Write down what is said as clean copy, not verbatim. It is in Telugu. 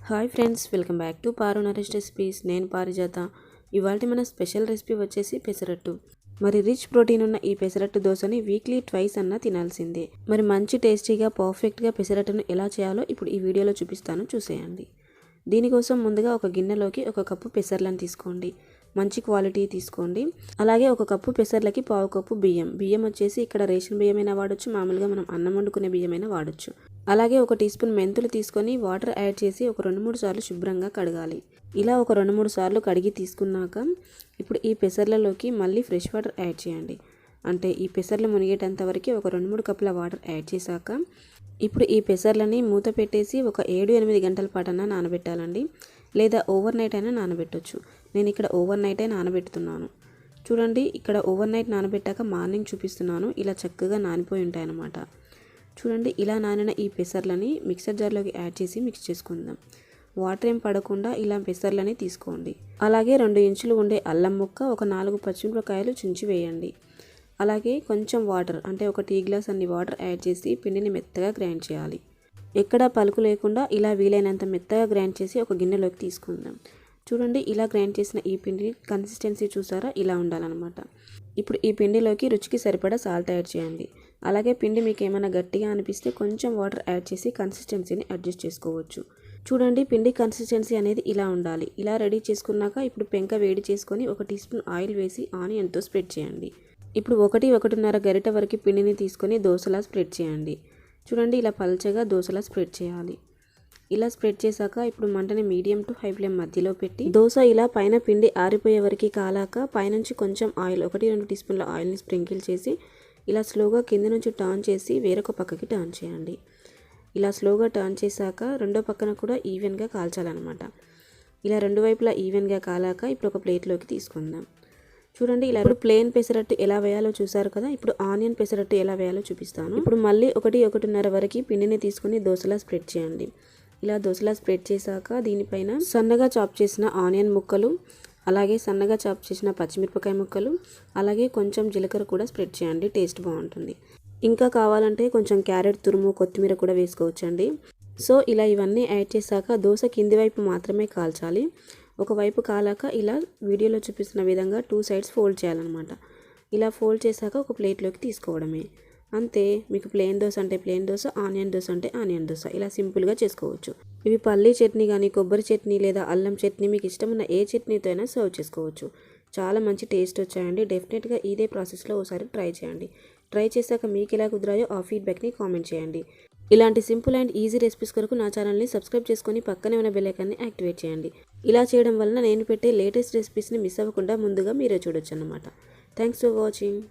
Hi friends, welcome back to Paru Naresh recipes. నేను పారిజాత. ఇవాళ మన స్పెషల్ రెసిపీ వచ్చేసి పెసరట్టు. మరి రిచ్ ప్రోటీన్ ఉన్న ఈ పెసరట్టు దోశని వీక్లీ ట్వైస్ అన్నా తినాల్సిందే. మరి మంచి టేస్టీగా పర్ఫెక్ట్గా పెసరట్టును ఎలా చేయాలో ఇప్పుడు ఈ వీడియోలో చూపిస్తాను, చూసేయండి. దీనికోసం ముందుగా ఒక గిన్నెలోకి ఒక కప్పు పెసర్లను తీసుకోండి. మంచి క్వాలిటీ తీసుకోండి. అలాగే ఒక కప్పు పెసర్లకి పావు కప్పు బియ్యం వచ్చేసి ఇక్కడ రేషన్ బియ్యమైనా వాడచ్చు, మామూలుగా మనం అన్నం వండుకునే బియ్యమైనా వాడచ్చు. అలాగే ఒక టీ స్పూన్ మెంతులు తీసుకొని వాటర్ యాడ్ చేసి ఒక 2-3 సార్లు శుభ్రంగా కడగాలి. ఇలా ఒక 2-3 సార్లు కడిగి తీసుకున్నాక ఇప్పుడు ఈ పెసర్లలోకి మళ్ళీ ఫ్రెష్ వాటర్ యాడ్ చేయండి. అంటే ఈ పెసర్లు మునిగేటంత వరకు ఒక 2-3 కప్పుల వాటర్ యాడ్ చేశాక ఇప్పుడు ఈ పెసర్లని మూత పెట్టేసి ఒక 7-8 గంటల పాటన్నా నానబెట్టాలండి. లేదా ఓవర్ నైట్ అయినా నానబెట్టవచ్చు. నేను ఇక్కడ ఓవర్ నైటే నానబెడుతున్నాను. చూడండి, ఇక్కడ ఓవర్ నైట్ నానబెట్టాక మార్నింగ్ చూపిస్తున్నాను. ఇలా చక్కగా నానిపోయి ఉంటాయి అన్నమాట. చూడండి, ఇలా నానిన ఈ పెసర్లని మిక్సర్ జార్లోకి యాడ్ చేసి మిక్స్ చేసుకుందాం. వాటర్ ఏం పడకుండా ఇలా పెసర్లని తీసుకోండి. అలాగే 2 ఇంచులు ఉండే అల్లం ముక్క, ఒక 4 పచ్చిమిరపకాయలు చించి వేయండి. అలాగే కొంచెం వాటర్, అంటే ఒక టీ గ్లాస్ అన్ని వాటర్ యాడ్ చేసి పిండిని మెత్తగా గ్రైండ్ చేయాలి. ఎక్కడా పలుకు లేకుండా ఇలా వీలైనంత మెత్తగా గ్రైండ్ చేసి ఒక గిన్నెలోకి తీసుకుందాం. చూడండి, ఇలా గ్రైండ్ చేసిన ఈ పిండి కన్సిస్టెన్సీ చూసారా, ఇలా ఉండాలన్నమాట. ఇప్పుడు ఈ పిండిలోకి రుచికి సరిపడా సాల్ట్ యాడ్ చేయండి. అలాగే పిండి మీకు ఏమైనా గట్టిగా అనిపిస్తే కొంచెం వాటర్ యాడ్ చేసి కన్సిస్టెన్సీని అడ్జస్ట్ చేసుకోవచ్చు. చూడండి, పిండి కన్సిస్టెన్సీ అనేది ఇలా ఉండాలి. ఇలా రెడీ చేసుకున్నాక ఇప్పుడు పెంక వేడి చేసుకొని ఒక టీ స్పూన్ ఆయిల్ వేసి ఆనియన్తో స్ప్రెడ్ చేయండి. ఇప్పుడు 1-1.5 గరిట వరకు పిండిని తీసుకొని దోశలా స్ప్రెడ్ చేయండి. చూడండి, ఇలా పల్చగా దోశలా స్ప్రెడ్ చేయాలి. ఇలా స్ప్రెడ్ చేశాక ఇప్పుడు మంటని మీడియం టు హై ఫ్లేమ్ మధ్యలో పెట్టి దోశ ఇలా పైన పిండి ఆరిపోయే వరకు కాలాక పైనుంచి కొంచెం ఆయిల్, 1-2 టీ స్పూన్ల ఆయిల్ని స్ప్రింకిల్ చేసి ఇలా స్లోగా కింద నుంచి టర్న్ చేసి వేరొక పక్కకి టర్న్ చేయండి. ఇలా స్లోగా టర్న్ చేశాక రెండో పక్కన కూడా ఈవెన్గా కాల్చాలన్నమాట. ఇలా రెండు వైపులా ఈవెన్గా కాలాక ఇప్పుడు ఒక ప్లేట్లోకి తీసుకుందాం. చూడండి, ఇలా ప్లెయిన్ పెసరట్టు ఎలా వేయాలో చూసారు కదా. ఇప్పుడు ఆనియన్ పెసరట్టు ఎలా వేయాలో చూపిస్తాను. ఇప్పుడు మళ్ళీ 1-1.5 వరకు పిండిని తీసుకుని దోశలా స్ప్రెడ్ చేయండి. ఇలా దోశలా స్ప్రెడ్ చేశాక దీనిపైన సన్నగా చాప్ చేసిన ఆనియన్ ముక్కలు, అలాగే సన్నగా చాప్ చేసిన పచ్చిమిరపకాయ ముక్కలు, అలాగే కొంచెం జీలకర్ర కూడా స్ప్రెడ్ చేయండి. టేస్ట్ బాగుంటుంది. ఇంకా కావాలంటే కొంచెం క్యారెట్ తురుము, కొత్తిమీర కూడా వేసుకోవచ్చండి. సో ఇలా ఇవన్నీ యాడ్ చేశాక దోశ కింది వైపు మాత్రమే కాల్చాలి. ఒకవైపు కాలాక ఇలా వీడియోలో చూపిస్తున్న విధంగా 2 సైడ్స్ ఫోల్డ్ చేయాలన్నమాట. ఇలా ఫోల్డ్ చేశాక ఒక ప్లేట్లోకి తీసుకోవడమే. అంతే. మీకు ప్లెయిన్ దోశ అంటే ప్లెయిన్ దోశ, ఆనియన్ దోశ అంటే ఆనియన్ దోశ, ఇలా సింపుల్గా చేసుకోవచ్చు. ఇవి పల్లీ చట్నీ కానీ, కొబ్బరి చట్నీ లేదా అల్లం చట్నీ, మీకు ఇష్టమున్న ఏ చట్నీతో అయినా సర్వ్ చేసుకోవచ్చు. చాలా మంచి టేస్ట్ వచ్చాయండి. డెఫినెట్గా ఇదే ప్రాసెస్లో ఒకసారి ట్రై చేయండి. ట్రై చేశాక మీకు ఎలా కుదిరాయో ఆ ఫీడ్బ్యాక్ని కామెంట్ చేయండి. ఇలాంటి సింపుల్ అండ్ ఈజీ రెసిపీస్ కొరకు నా ఛానల్ని సబ్స్క్రైబ్ చేసుకొని పక్కనే ఉన్న బెల్ ఐకాన్ని యాక్టివేట్ చేయండి. ఇలా చేయడం వలన నేను పెట్టే లేటెస్ట్ రెసిపీస్ని మిస్ అవ్వకుండా ముందుగా మీరే చూడొచ్చు అన్నమాట. Thanks for watching.